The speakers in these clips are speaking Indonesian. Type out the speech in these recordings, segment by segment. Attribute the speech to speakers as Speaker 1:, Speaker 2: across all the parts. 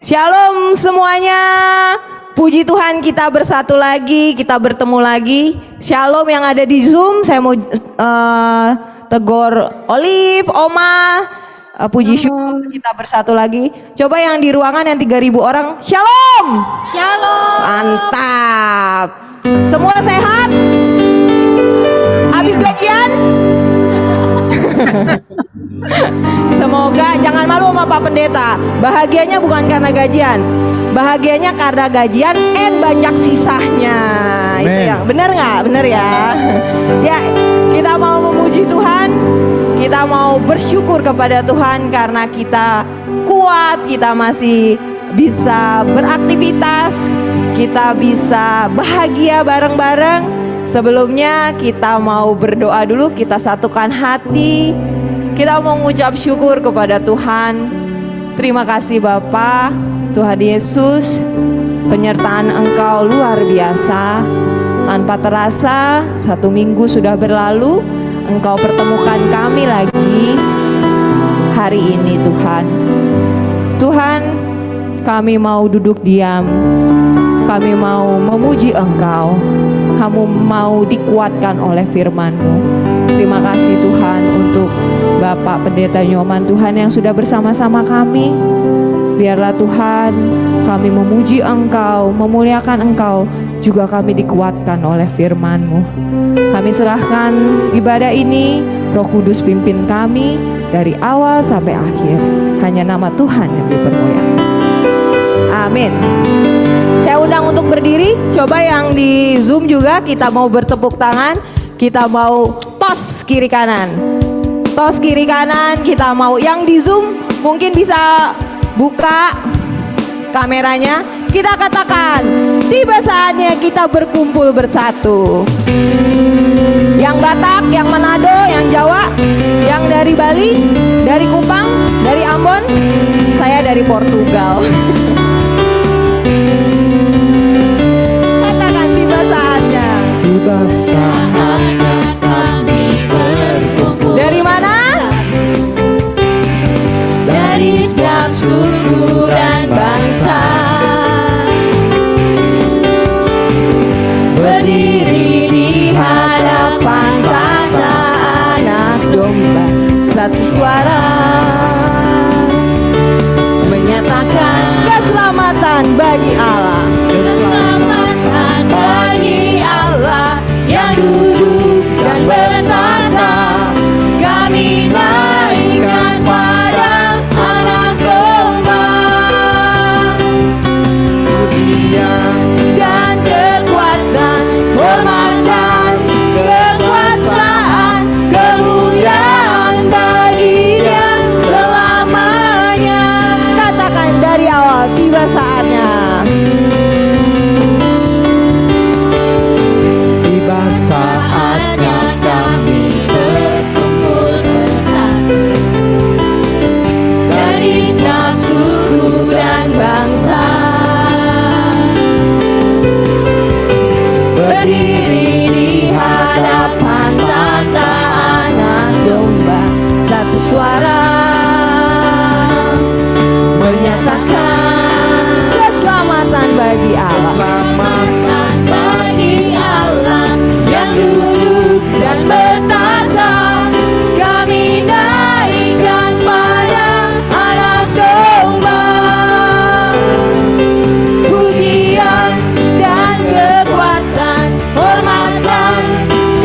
Speaker 1: Shalom semuanya. Puji Tuhan kita bersatu lagi, kita bertemu lagi. Shalom yang ada di Zoom, saya mau tegur Olive, Oma. Puji syukur kita bersatu lagi. Coba yang di ruangan yang 3.000 orang, Shalom.
Speaker 2: Shalom.
Speaker 1: Mantap. Semua sehat? Habis gajian? Semoga jangan malu sama Pak Pendeta. Bahagianya bukan karena gajian, bahagianya karena gajian and banyak sisanya. Itu yang benar nggak? Benar ya. Ya, kita mau memuji Tuhan, kita mau bersyukur kepada Tuhan karena kita kuat, kita masih bisa beraktivitas, kita bisa bahagia bareng-bareng. Sebelumnya kita mau berdoa dulu, kita satukan hati. Kita mau mengucap syukur kepada Tuhan. Terima kasih Bapa, Tuhan Yesus, penyertaan Engkau luar biasa. Tanpa terasa 1 minggu sudah berlalu, Engkau pertemukan kami lagi hari ini Tuhan. Tuhan, kami mau duduk diam, kami mau memuji Engkau, kami mau dikuatkan oleh firman-Mu. Terima kasih Tuhan untuk Bapak Pendeta Nyoman Tuhan yang sudah bersama-sama kami. Biarlah Tuhan kami memuji Engkau, memuliakan Engkau, juga kami dikuatkan oleh firman-Mu. Kami serahkan ibadah ini, Roh Kudus pimpin kami dari awal sampai akhir. Hanya nama Tuhan yang dipermuliakan. Amin. Saya undang untuk berdiri. Coba yang di Zoom juga kita mau bertepuk tangan. Kita mau tos kiri kanan. Tos kiri kanan kita mau. Yang di Zoom mungkin bisa buka kameranya. Kita katakan, tiba saatnya kita berkumpul bersatu. Yang Batak, yang Manado, yang Jawa, yang dari Bali, dari Kupang, dari Ambon, saya dari Portugal. Katakan tiba saatnya.
Speaker 3: Tiba saatnya kami berkumpul.
Speaker 1: Dari mana?
Speaker 2: Dari setiap suku dan bangsa,
Speaker 1: berdiri di hadapan tata anak domba, satu suara menyatakan keselamatan bagi Allah.
Speaker 2: keselamatan
Speaker 1: Bagi Allah yang duduk dan bertata, kami naikkan para anak domba. Pujian dan kekuatan, hormat dan kekuasaan, kemuliaan bagi Dia selamanya. Katakan dari awal, tiba saatnya.
Speaker 3: Tiba saatnya kami
Speaker 2: berkumpul bersatu.
Speaker 1: Dari setiap suku dan bangsa, berdiri di hadapan tata anak domba, satu suara menyatakan keselamatan bagi Allah.
Speaker 3: keselamatan
Speaker 2: Bagi Allah
Speaker 1: Yang duduk dan bertata, kami naikkan pada anak domba. Pujian dan kekuatan, hormat dan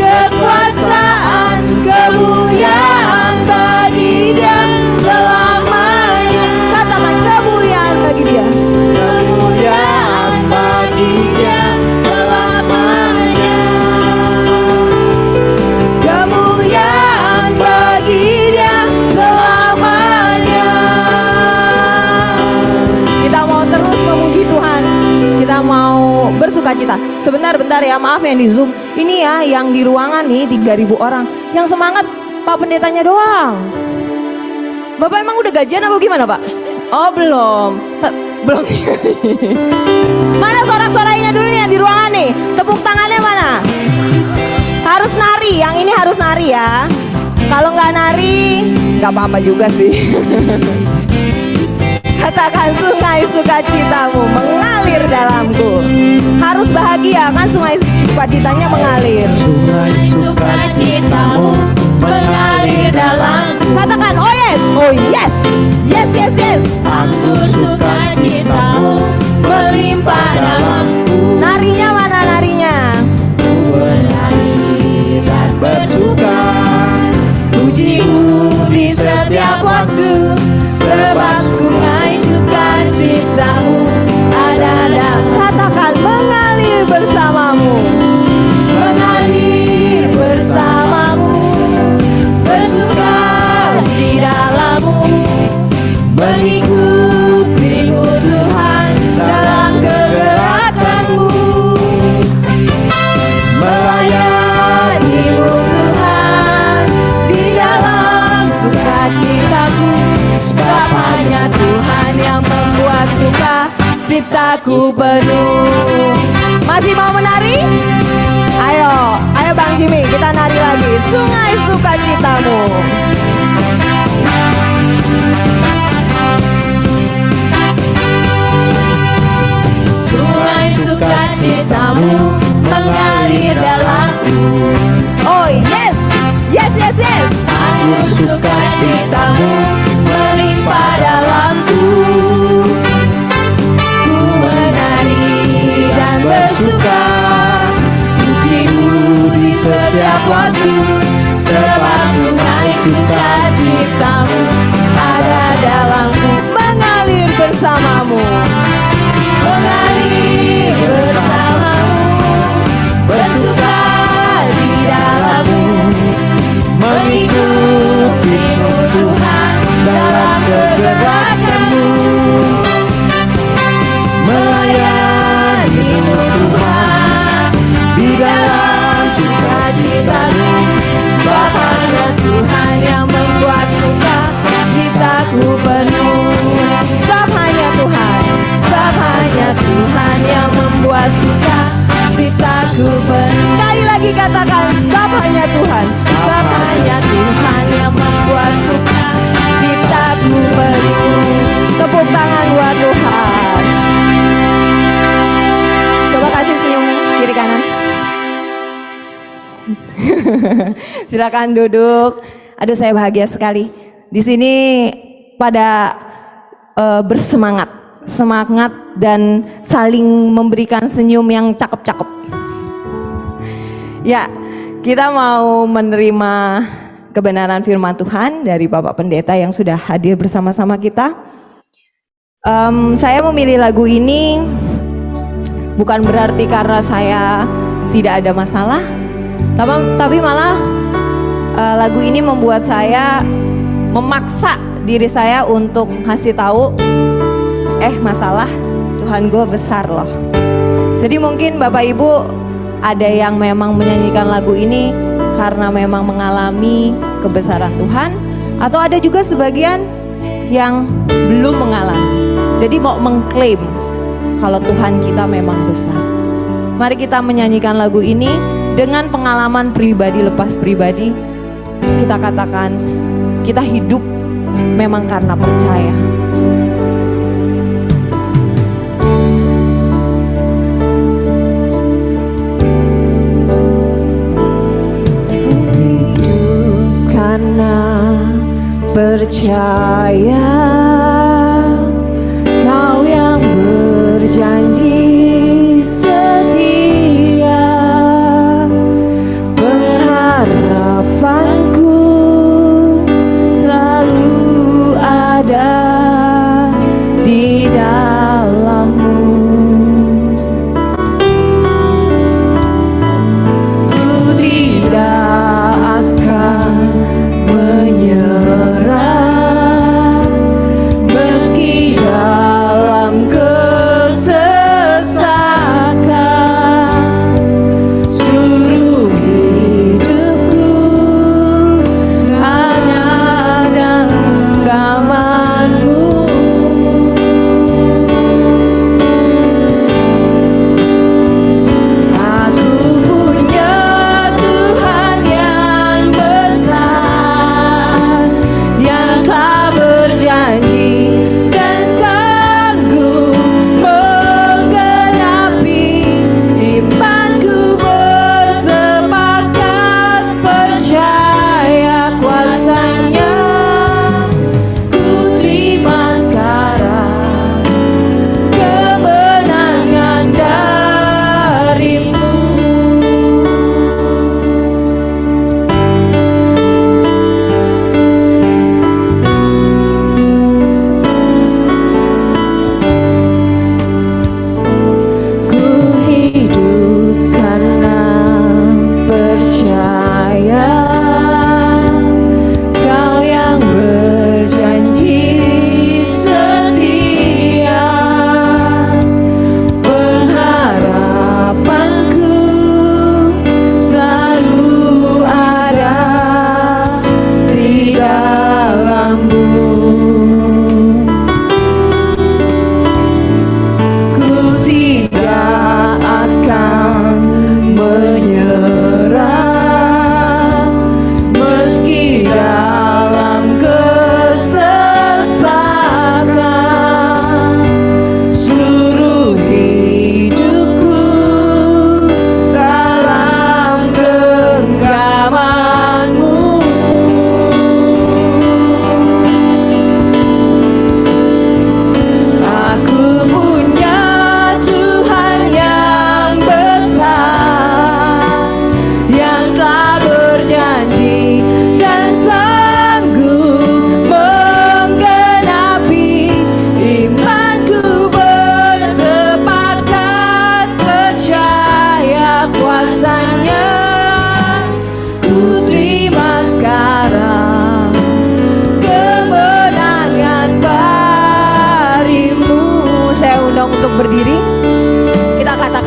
Speaker 1: kekuasaan, kemuliaan bagi Dia selamanya. Katakan kemuliaan bagi Dia.
Speaker 3: kemuliaan bagi Dia
Speaker 2: selamanya.
Speaker 1: Kemuliaan bagi Dia selamanya. Kita mau terus memuji Tuhan. Kita mau bersukacita. Sebentar ya, maaf yang di Zoom. Ini ya yang di ruangan nih 3.000 orang. Yang semangat Pak Pendetanya doang. Bapak emang udah gajian apa gimana Pak? Oh belum. Belum. Mana sorak-sorainya dulu nih yang di ruangan nih. Tepuk tangannya mana? Harus nari, yang ini harus nari ya. Kalau nggak nari, nggak apa-apa juga sih. Katakan sungai sukacitamu mengalir dalamku. Harus bahagia kan sungai sukacitanya mengalir.
Speaker 3: Sungai
Speaker 2: Sukacitamu mengalir dalamku.
Speaker 1: Katakan oh yes, oh yes, yes yes yes.
Speaker 2: Aku sukacitamu melimpah dalamku.
Speaker 1: Narinya mana narinya?
Speaker 2: Ku bernyanyi dan
Speaker 3: bersuka,
Speaker 1: Pujimu di setiap waktu, sebab sungai sukacitamu ada dalam. Katakan mengalir bersamamu, mengalir bersamamu, bersuka di dalammu, mengikutimu Tuhan dalam kegerakanmu, melayanimu Tuhan di dalam sukacitaku, sebab hanya Tuhan yang membuat sukacitaku penuh. Masih mau menari? Ayo, ayo Bang Jimmy, kita nari lagi. Sungai sukacitamu. Sungai sukacitamu mengalir dalamku. Oh yes, yes yes yes. Aku sukacitamu melimpah dalamku. Ku menari dan bersuka, pujimu di setiap waktu, sebab sungai sukacitamu ada dalamku. Mengalir bersamamu, mengalir bersamamu, bersuka di dalammu, mengikutimu Tuhan dalam kegerakanmu, melayanimu Tuhan di dalam sukacitamu, sebab hanya Tuhan yang membuat sukacitaku penuh. Sebab hanya Tuhan, sebab hanya Tuhan yang membuat sukacitaku penuh. Sekali lagi katakan, sebab hanya Tuhan, sebab hanya Tuhan yang membuat sukacitaku penuh. Tepuk tangan buat Tuhan. Coba kasih senyum kiri kanan. Silakan duduk. Aduh, saya bahagia sekali. Di sini pada bersemangat, semangat dan saling memberikan senyum yang cakep-cakep. Ya, kita mau menerima kebenaran firman Tuhan dari Bapak Pendeta yang sudah hadir bersama-sama kita. Saya memilih lagu ini bukan berarti karena saya tidak ada masalah, tapi malah lagu ini membuat saya memaksa diri saya untuk kasih tahu, masalah Tuhan gue besar loh. Jadi mungkin Bapak Ibu ada yang memang menyanyikan lagu ini karena memang mengalami kebesaran Tuhan, atau ada juga sebagian yang belum mengalami. Jadi mau mengklaim kalau Tuhan kita memang besar. Mari kita menyanyikan lagu ini dengan pengalaman pribadi lepas pribadi. Kita katakan kita hidup memang karena percaya. Hidup karena percaya, Kau yang berjanji setia, pengharapanku selalu ada di dalam-Mu. Ku tidak akan menyerah meski dalam kesesakan.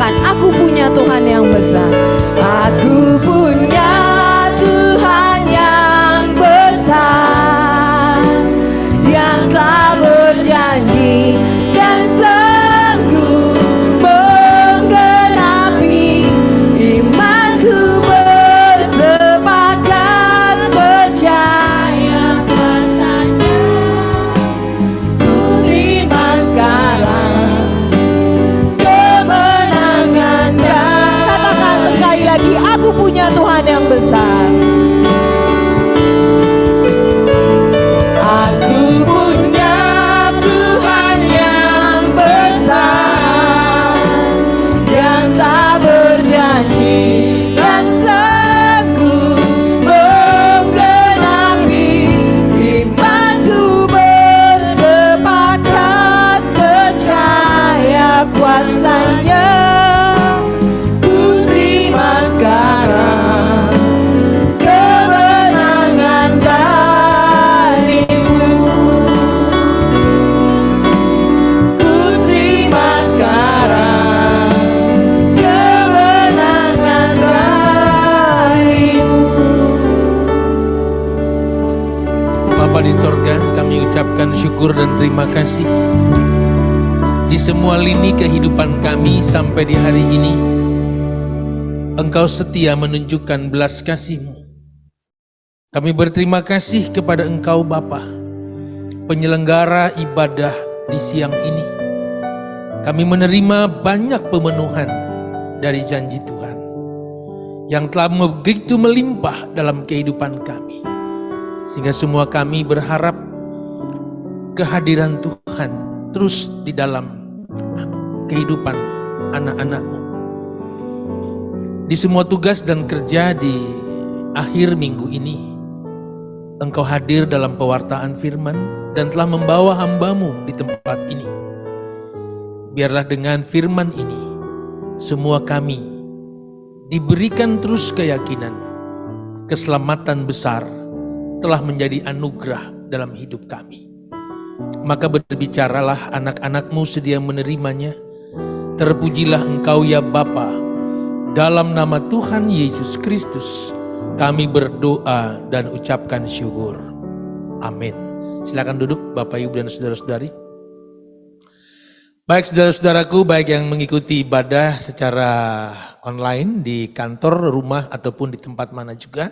Speaker 1: Tuhan, aku punya Tuhan yang besar. Aku punya Tuhan yang besar, yang telah berjanji dan sanggup menggenapi imanku, bersepakat percaya kuasanya. Ku terima sekarang kemenangan. Katakan sekali lagi, aku punya Tuhan yang besar. Aku punya Tuhan yang besar, yang tak berjanji dan sanggup menggenapi imanku, bersepakat percaya kuasanya. Ku terima sekarang kemenangan darimu. Ku terima sekarang kemenangan darimu.
Speaker 4: Bapa di sorga, kami ucapkan syukur dan terima kasih di semua lini kehidupan kami sampai di hari ini. Engkau setia menunjukkan belas kasih-Mu. Kami berterima kasih kepada Engkau Bapa, penyelenggara ibadah di siang ini. Kami menerima banyak pemenuhan dari janji Tuhan yang telah begitu melimpah dalam kehidupan kami. Sehingga semua kami berharap kehadiran Tuhan terus di dalam kehidupan anak-anak-Mu. Di semua tugas dan kerja di akhir minggu ini, Engkau hadir dalam pewartaan firman dan telah membawa hamba-Mu di tempat ini. Biarlah dengan firman ini, semua kami diberikan terus keyakinan, keselamatan besar telah menjadi anugerah dalam hidup kami. Maka berbicaralah anak-anak-Mu sedia menerimanya. Terpujilah Engkau ya Bapa. Dalam nama Tuhan Yesus Kristus kami berdoa dan ucapkan syukur. Amin. Silakan duduk Bapak Ibu dan saudara-saudari. Baik saudara-saudaraku, baik yang mengikuti ibadah secara online di kantor, rumah ataupun di tempat mana juga,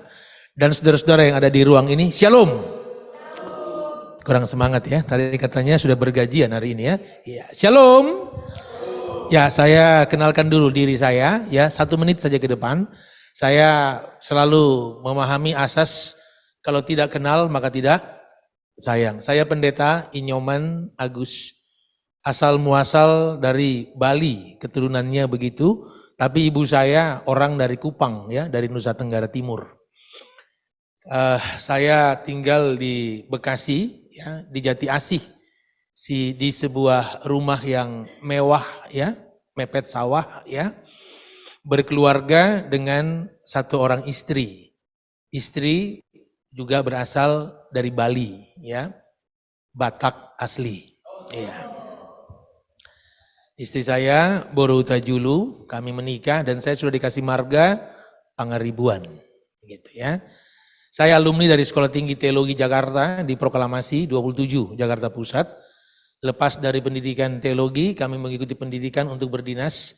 Speaker 4: dan saudara-saudara yang ada di ruang ini, Shalom. Kurang semangat ya, tadi katanya sudah bergajian hari ini ya. Ya, Shalom. Ya, saya kenalkan dulu diri saya ya, 1 menit saja ke depan. Saya selalu memahami asas kalau tidak kenal maka tidak sayang. Saya Pendeta Inyoman Agus, asal muasal dari Bali, keturunannya begitu, tapi ibu saya orang dari Kupang ya, dari Nusa Tenggara Timur. Saya tinggal di Bekasi ya, di Jati Asih. Di sebuah rumah yang mewah ya, mepet sawah ya, berkeluarga dengan 1 orang istri. Istri juga berasal dari Bali ya, Batak asli. Ya. Istri saya Boro Utajulu, kami menikah dan saya sudah dikasih marga Pangaribuan gitu ya. Saya alumni dari Sekolah Tinggi Teologi Jakarta di Proklamasi 27 Jakarta Pusat. Lepas dari pendidikan teologi, kami mengikuti pendidikan untuk berdinas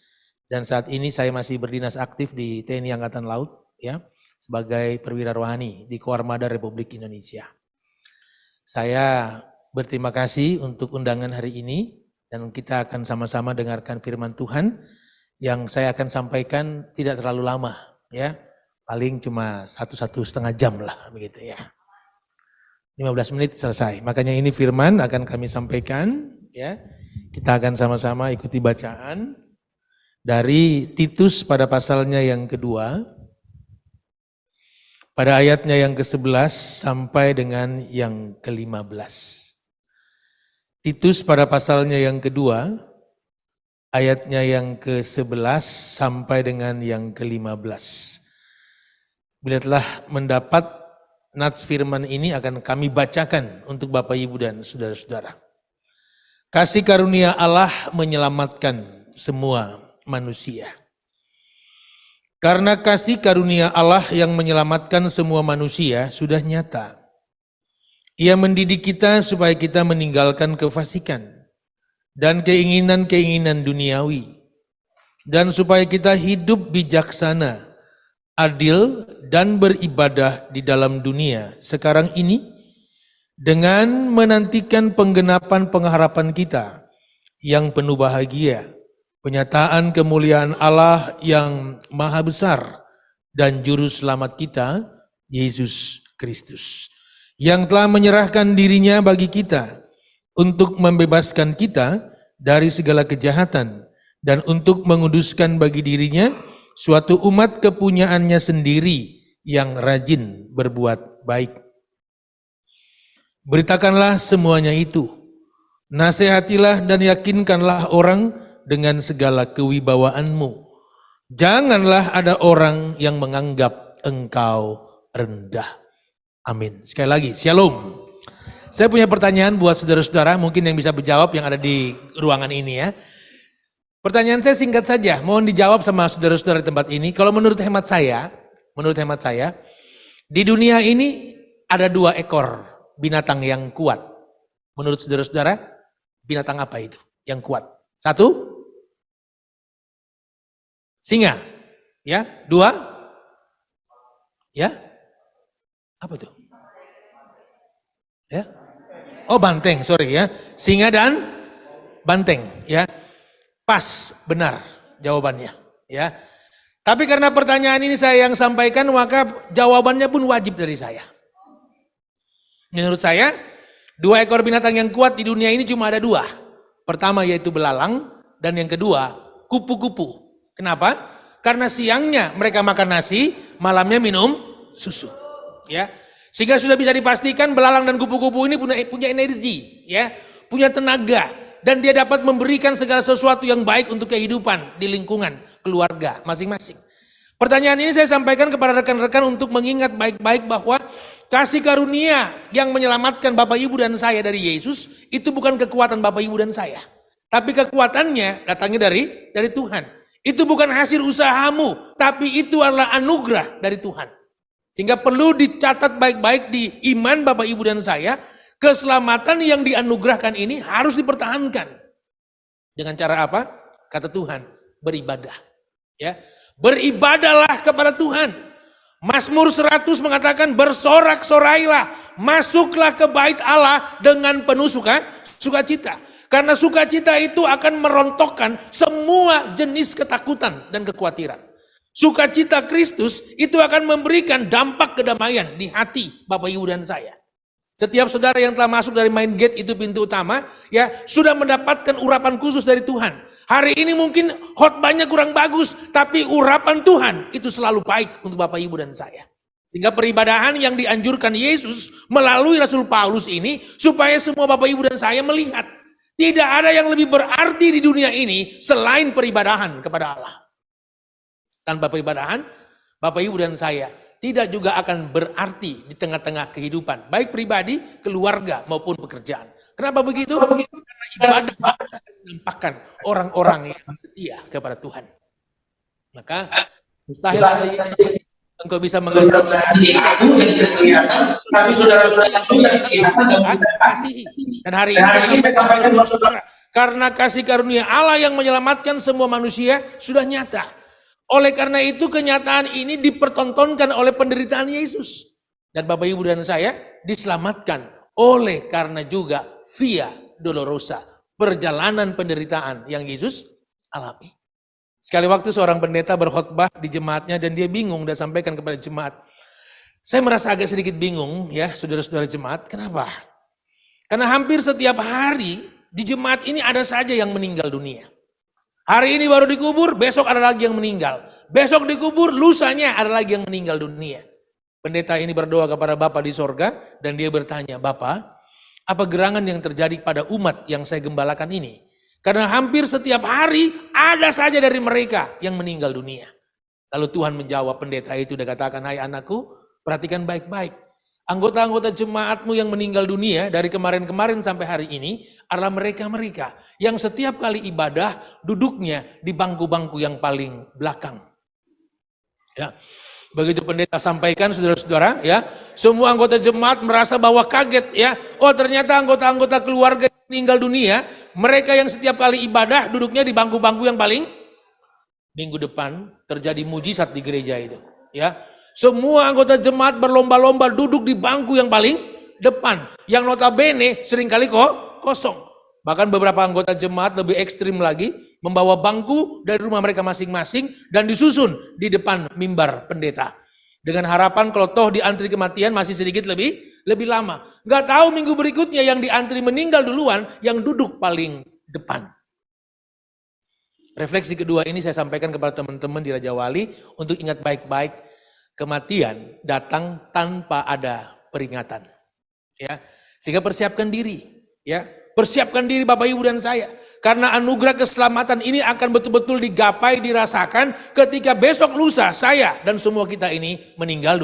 Speaker 4: dan saat ini saya masih berdinas aktif di TNI Angkatan Laut ya, sebagai perwira rohani di Koarmada Republik Indonesia. Saya berterima kasih untuk undangan hari ini dan kita akan sama-sama dengarkan firman Tuhan yang saya akan sampaikan tidak terlalu lama ya, paling cuma 1,5 jam lah begitu ya. 15 menit selesai. Makanya ini firman akan kami sampaikan ya. Kita akan sama-sama ikuti bacaan dari Titus pada pasalnya yang kedua, pada ayatnya yang ke-11 sampai dengan yang ke-15. Titus pada pasalnya yang kedua, ayatnya yang ke-11 sampai dengan yang ke-15. Bila telah mendapat nats firman ini akan kami bacakan untuk Bapak Ibu dan saudara-saudara. Kasih karunia Allah menyelamatkan semua manusia. Karena kasih karunia Allah yang menyelamatkan semua manusia sudah nyata. Ia mendidik kita supaya kita meninggalkan kefasikan dan keinginan-keinginan duniawi. Dan supaya kita hidup bijaksana, adil, dan beribadah di dalam dunia sekarang ini dengan menantikan penggenapan pengharapan kita yang penuh bahagia, penyataan kemuliaan Allah yang maha besar dan juru selamat kita, Yesus Kristus, yang telah menyerahkan dirinya bagi kita untuk membebaskan kita dari segala kejahatan dan untuk menguduskan bagi dirinya suatu umat kepunyaannya sendiri yang rajin berbuat baik. Beritakanlah semuanya itu, nasihatilah dan yakinkanlah orang dengan segala kewibawaanmu. Janganlah ada orang yang menganggap engkau rendah. Amin. Sekali lagi, shalom. Saya punya pertanyaan buat saudara-saudara, mungkin yang bisa menjawab yang ada di ruangan ini ya. Pertanyaan saya singkat saja, mohon dijawab sama saudara-saudara di tempat ini. Kalau menurut hemat saya, di dunia ini ada 2 ekor binatang yang kuat. Menurut saudara-saudara, binatang apa itu yang kuat? 1, singa. Ya, 2, ya, apa itu? Ya, oh banteng, sorry ya, singa dan banteng, ya. Pas, benar jawabannya, ya. Tapi karena pertanyaan ini saya yang sampaikan, maka jawabannya pun wajib dari saya. Menurut saya, 2 ekor binatang yang kuat di dunia ini cuma ada 2. Pertama yaitu belalang, dan yang kedua kupu-kupu. Kenapa? Karena siangnya mereka makan nasi, malamnya minum susu. Ya, sehingga sudah bisa dipastikan belalang dan kupu-kupu ini punya energi, ya, punya tenaga. Dan dia dapat memberikan segala sesuatu yang baik untuk kehidupan di lingkungan keluarga masing-masing. Pertanyaan ini saya sampaikan kepada rekan-rekan untuk mengingat baik-baik bahwa kasih karunia yang menyelamatkan Bapak Ibu dan saya dari Yesus itu bukan kekuatan Bapak Ibu dan saya. Tapi kekuatannya datangnya dari Tuhan. Itu bukan hasil usahamu, tapi itu adalah anugerah dari Tuhan. Sehingga perlu dicatat baik-baik di iman Bapak Ibu dan saya. Keselamatan yang dianugerahkan ini harus dipertahankan. Dengan cara apa? Kata Tuhan, beribadah. Ya, beribadahlah kepada Tuhan. Mazmur 100 mengatakan bersorak-sorailah, masuklah ke bait Allah dengan penuh sukacita. Karena sukacita itu akan merontokkan semua jenis ketakutan dan kekhawatiran. Sukacita Kristus itu akan memberikan dampak kedamaian di hati Bapak Ibu dan saya. Setiap saudara yang telah masuk dari main gate itu pintu utama, ya sudah mendapatkan urapan khusus dari Tuhan. Hari ini mungkin khotbahnya kurang bagus, tapi urapan Tuhan itu selalu baik untuk Bapak Ibu dan saya. Sehingga peribadahan yang dianjurkan Yesus melalui Rasul Paulus ini supaya semua Bapak Ibu dan saya melihat tidak ada yang lebih berarti di dunia ini selain peribadahan kepada Allah. Tanpa peribadahan, Bapak Ibu dan saya tidak juga akan berarti di tengah-tengah kehidupan, baik pribadi, keluarga maupun pekerjaan. Kenapa begitu? Karena ibadah menampakkan orang-orang yang setia kepada Tuhan. Maka mustahil engkau bisa mengasihi, tapi saudara-saudara kasih. Dan hari ini saya sampaikan saudara, karena kasih karunia Allah yang menyelamatkan semua manusia sudah nyata. Oleh karena itu kenyataan ini dipertontonkan oleh penderitaan Yesus. Dan Bapak Ibu dan saya diselamatkan oleh karena juga via dolorosa, perjalanan penderitaan yang Yesus alami. Sekali waktu seorang pendeta berkhotbah di jemaatnya dan dia bingung dan sampaikan kepada jemaat. Saya merasa agak sedikit bingung ya saudara-saudara jemaat, kenapa? Karena hampir setiap hari di jemaat ini ada saja yang meninggal dunia. Hari ini baru dikubur, besok ada lagi yang meninggal. Besok dikubur, lusanya ada lagi yang meninggal dunia. Pendeta ini berdoa kepada Bapa di sorga dan dia bertanya, Bapa, apa gerangan yang terjadi pada umat yang saya gembalakan ini? Karena hampir setiap hari ada saja dari mereka yang meninggal dunia. Lalu Tuhan menjawab pendeta itu dan katakan, hai anakku, perhatikan baik-baik. Anggota-anggota jemaatmu yang meninggal dunia dari kemarin-kemarin sampai hari ini adalah mereka-mereka yang setiap kali ibadah duduknya di bangku-bangku yang paling belakang. Ya. Begitu pendeta sampaikan, saudara-saudara, ya, semua anggota jemaat merasa bahwa kaget, ya. Oh, ternyata anggota-anggota keluarga yang meninggal dunia, mereka yang setiap kali ibadah duduknya di bangku-bangku yang paling. Minggu depan terjadi mujizat di gereja itu, ya. Semua anggota jemaat berlomba-lomba duduk di bangku yang paling depan, yang notabene seringkali kosong. Bahkan beberapa anggota jemaat lebih ekstrim lagi, membawa bangku dari rumah mereka masing-masing dan disusun di depan mimbar pendeta. Dengan harapan kalau toh diantri kematian masih sedikit lebih lama. Nggak tahu minggu berikutnya yang diantri meninggal duluan, yang duduk paling depan. Refleksi kedua ini saya sampaikan kepada teman-teman di Raja Wali untuk ingat baik-baik. Kematian datang tanpa ada peringatan, ya. Sehingga persiapkan diri, ya. Persiapkan diri Bapak Ibu dan saya, karena anugerah keselamatan ini akan betul-betul digapai, dirasakan ketika besok lusa saya dan semua kita ini meninggal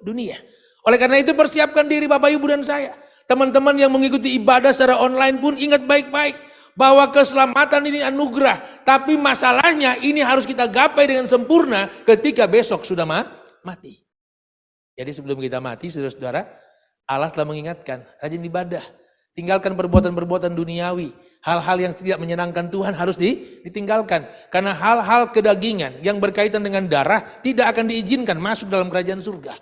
Speaker 4: dunia. Oleh karena itu persiapkan diri Bapak Ibu dan saya. Teman-teman yang mengikuti ibadah secara online pun ingat baik-baik bahwa keselamatan ini anugerah, tapi masalahnya ini harus kita gapai dengan sempurna ketika besok sudah mati. Jadi sebelum kita mati, saudara-saudara, Allah telah mengingatkan, rajin ibadah, tinggalkan perbuatan-perbuatan duniawi, hal-hal yang tidak menyenangkan Tuhan harus ditinggalkan. Karena hal-hal kedagingan yang berkaitan dengan darah tidak akan diizinkan masuk dalam kerajaan surga.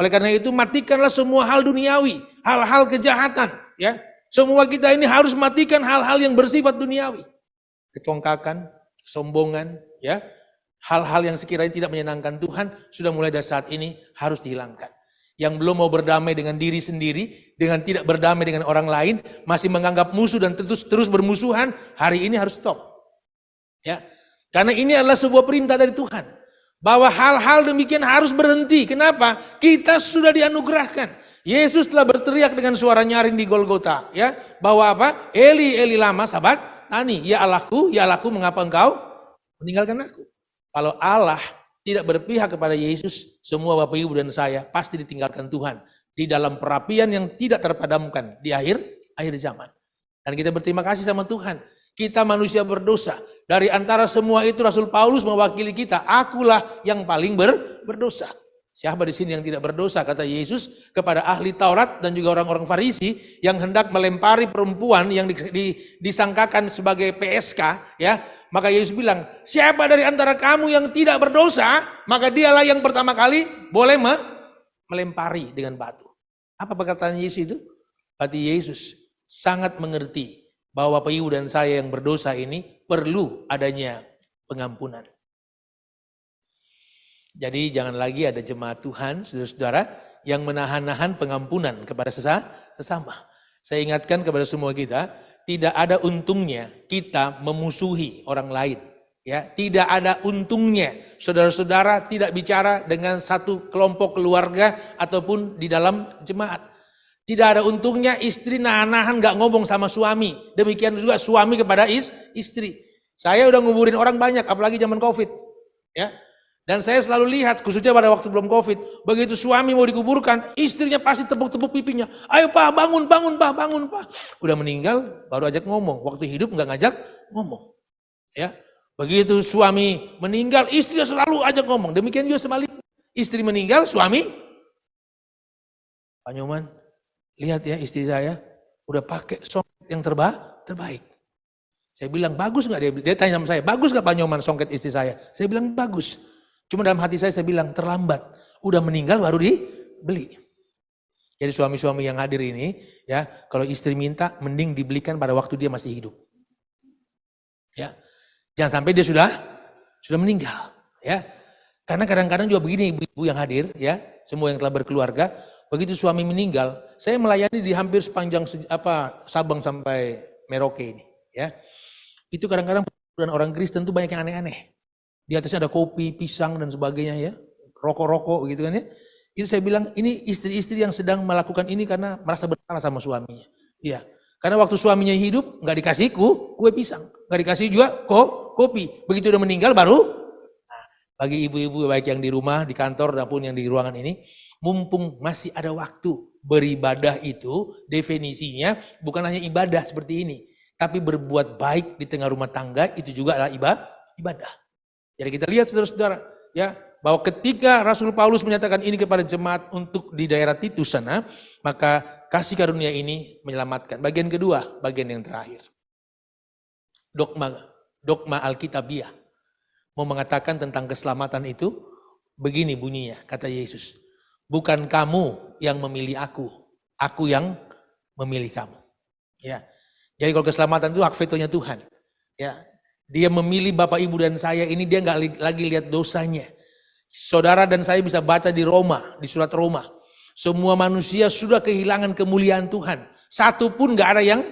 Speaker 4: Oleh karena itu matikanlah semua hal duniawi, hal-hal kejahatan, ya. Semua kita ini harus matikan hal-hal yang bersifat duniawi. Kecongkakan, kesombongan, ya. Hal-hal yang sekiranya tidak menyenangkan Tuhan sudah mulai dari saat ini harus dihilangkan. Yang belum mau berdamai dengan diri sendiri, dengan tidak berdamai dengan orang lain, masih menganggap musuh dan terus bermusuhan, hari ini harus stop. Ya. Karena ini adalah sebuah perintah dari Tuhan. Bahwa hal-hal demikian harus berhenti. Kenapa? Kita sudah dianugerahkan. Yesus telah berteriak dengan suara nyaring di Golgota, ya. Bahwa apa? Eli, Eli lama sabachthani. Ya Allahku, mengapa engkau meninggalkan aku? Kalau Allah tidak berpihak kepada Yesus, semua Bapak Ibu dan saya pasti ditinggalkan Tuhan di dalam perapian yang tidak terpadamkan di akhir zaman. Dan kita berterima kasih sama Tuhan. Kita manusia berdosa. Dari antara semua itu Rasul Paulus mewakili kita. Akulah yang paling berdosa. Siapa di sini yang tidak berdosa, kata Yesus kepada ahli Taurat dan juga orang-orang Farisi yang hendak melempari perempuan yang disangkakan sebagai PSK, ya. Maka Yesus bilang, siapa dari antara kamu yang tidak berdosa, maka dialah yang pertama kali boleh melempari dengan batu. Apa perkataan Yesus itu? Berarti Yesus sangat mengerti bahwa Bapak Ibu dan saya yang berdosa ini perlu adanya pengampunan. Jadi jangan lagi ada jemaat Tuhan, saudara-saudara, yang menahan-nahan pengampunan kepada sesama. Saya ingatkan kepada semua kita, tidak ada untungnya kita memusuhi orang lain. Ya, tidak ada untungnya saudara-saudara tidak bicara dengan satu kelompok keluarga ataupun di dalam jemaat. Tidak ada untungnya istri nahan-nahan gak ngomong sama suami. Demikian juga suami kepada istri. Saya udah nguburin orang banyak, apalagi zaman COVID. Ya. Dan saya selalu lihat, khususnya pada waktu belum COVID, begitu suami mau dikuburkan, istrinya pasti tepuk-tepuk pipinya. Ayo Pak, bangun Pak. Udah meninggal, baru ajak ngomong. Waktu hidup nggak ngajak ngomong. Ya, begitu suami meninggal, istrinya selalu ajak ngomong. Demikian juga sebaliknya. Istri meninggal, suami. Pak Nyoman, lihat ya istri saya, udah pakai songket yang terbaik. Saya bilang, bagus nggak? Dia tanya sama saya, bagus nggak Pak Nyoman songket istri saya? Saya bilang, bagus. Cuma dalam hati saya bilang terlambat. Udah meninggal baru dibeli. Jadi suami-suami yang hadir ini, ya, kalau istri minta mending dibelikan pada waktu dia masih hidup. Ya. Jangan sampai dia sudah meninggal, ya. Karena kadang-kadang juga begini ibu-ibu yang hadir, ya, semua yang telah berkeluarga, begitu suami meninggal, saya melayani di hampir sepanjang Sabang sampai Merauke ini, ya. Itu kadang-kadang orang Kristen tuh banyak yang aneh-aneh. Di atasnya ada kopi, pisang dan sebagainya, ya. Rokok-rokok gitu kan, ya. Itu saya bilang ini istri-istri yang sedang melakukan ini karena merasa bersalah sama suaminya. Iya. Karena waktu suaminya hidup nggak dikasih kue pisang, nggak dikasih juga kopi. Begitu udah meninggal baru. Nah, bagi ibu-ibu baik yang di rumah, di kantor, maupun yang di ruangan ini, mumpung masih ada waktu, beribadah itu definisinya bukan hanya ibadah seperti ini, tapi berbuat baik di tengah rumah tangga itu juga adalah ibadah. Jadi kita lihat saudara-saudara, ya, bahwa ketika Rasul Paulus menyatakan ini kepada jemaat untuk di daerah Titus sana, maka kasih karunia ini menyelamatkan. Bagian kedua, bagian yang terakhir. Dogma Alkitabiah mau mengatakan tentang keselamatan itu begini bunyinya, kata Yesus. Bukan kamu yang memilih aku yang memilih kamu. Ya. Jadi kalau keselamatan itu hak vetonya Tuhan. Ya. Dia memilih Bapak Ibu dan saya ini, dia nggak lagi lihat dosanya. Saudara dan saya bisa baca di Roma, di surat Roma. Semua manusia sudah kehilangan kemuliaan Tuhan. Satu pun nggak ada yang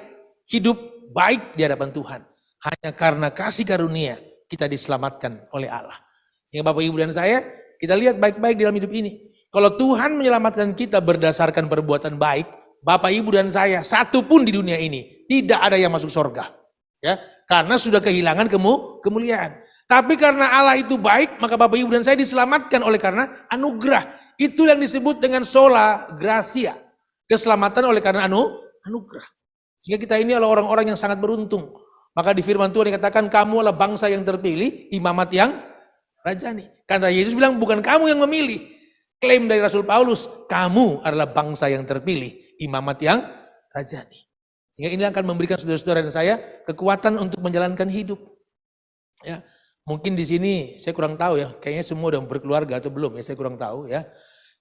Speaker 4: hidup baik di hadapan Tuhan. Hanya karena kasih karunia kita diselamatkan oleh Allah. Sehingga Bapak Ibu dan saya, kita lihat baik-baik dalam hidup ini. Kalau Tuhan menyelamatkan kita berdasarkan perbuatan baik, Bapak Ibu dan saya, satu pun di dunia ini, tidak ada yang masuk surga. Ya, karena sudah kehilangan kemuliaan. Tapi karena Allah itu baik, maka Bapak Ibu dan saya diselamatkan oleh karena anugerah. Itu yang disebut dengan sola gratia. Keselamatan oleh karena anugerah. Sehingga kita ini adalah orang-orang yang sangat beruntung. Maka di firman Tuhan dikatakan kamu adalah bangsa yang terpilih, imamat yang rajani. Kata Yesus bilang bukan kamu yang memilih. Klaim dari Rasul Paulus, kamu adalah bangsa yang terpilih, imamat yang rajani. Sehingga ini akan memberikan saudara-saudara dan saya kekuatan untuk menjalankan hidup. Ya, mungkin di sini saya kurang tahu ya, kayaknya semua udah berkeluarga atau belum ya, saya kurang tahu ya.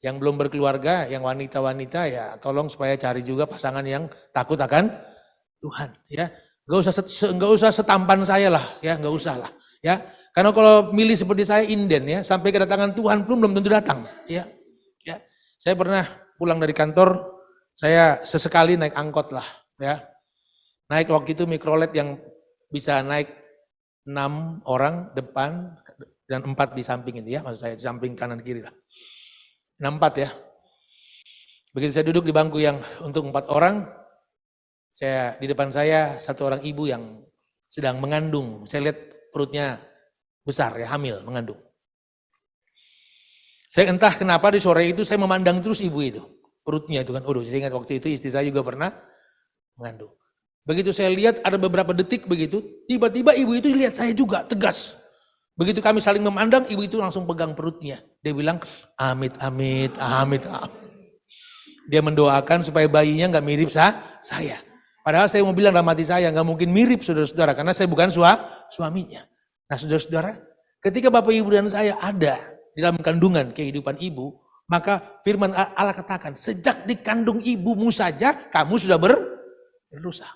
Speaker 4: Yang belum berkeluarga, yang wanita-wanita ya, tolong supaya cari juga pasangan yang takut akan Tuhan. Ya, nggak usah setampan saya lah, ya nggak usah lah. Ya, karena kalau milih seperti saya inden ya, sampai kedatangan Tuhan pun belum tentu datang. Ya, ya, saya pernah pulang dari kantor, saya sesekali naik angkot lah. Ya, naik waktu itu mikrolet yang bisa naik 6 orang depan dan 4 di samping itu ya, maksud saya di samping kanan kiri lah. 4 ya. Begitu saya duduk di bangku yang untuk 4 orang, di depan saya satu orang ibu yang sedang mengandung. Saya lihat perutnya besar ya, hamil, mengandung. Saya entah kenapa di sore itu saya memandang terus ibu itu, perutnya itu kan. Saya ingat waktu itu istri saya juga pernah mengandung. Begitu saya lihat ada beberapa detik begitu, tiba-tiba ibu itu lihat saya juga tegas. Begitu kami saling memandang, ibu itu langsung pegang perutnya. Dia bilang, amit, amit, amit, amit. Dia mendoakan supaya bayinya nggak mirip saya. Padahal saya mau bilang dalam hati saya, nggak mungkin mirip saudara-saudara, karena saya bukan suaminya. Nah saudara-saudara, ketika Bapak Ibu dan saya ada di dalam kandungan kehidupan ibu, maka firman Allah katakan, sejak dikandung ibumu saja, kamu sudah berdosa.